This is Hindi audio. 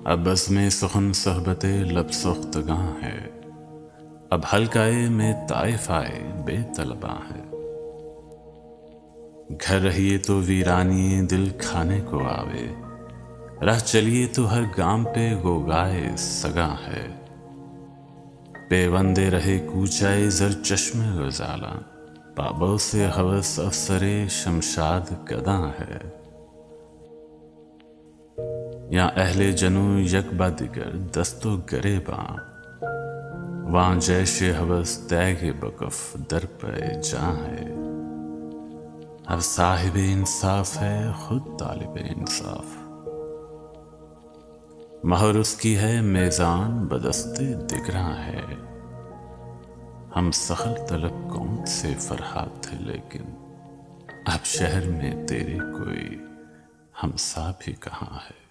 अब बज़्म सुख़न सहबते लब सुख्तगां है, अब हल्काए में ताइफ़ाए बेतलबा है। घर रहिए तो वीरानी दिल खाने को आवे, राह चलिए तो हर गाम पे गोगाए सगा है। पेवंदे रहे कूचाए जर चश्मे गुजाला, पाबों से हवस अफसरे शमशाद कदा है। या अहले जनू यकबा दिगर दस्तो गरेबा, वहाँ जैशे हवस तैगे बकफ दर पे जहाँ है। हर साहिब इंसाफ है खुद तालिब इंसाफ, महर उसकी है मेज़ान बदस्ते दिगरा है। हम सखल तलब कौन से फरहाद थे, लेकिन अब शहर में तेरे कोई हमसा भी कहाँ है।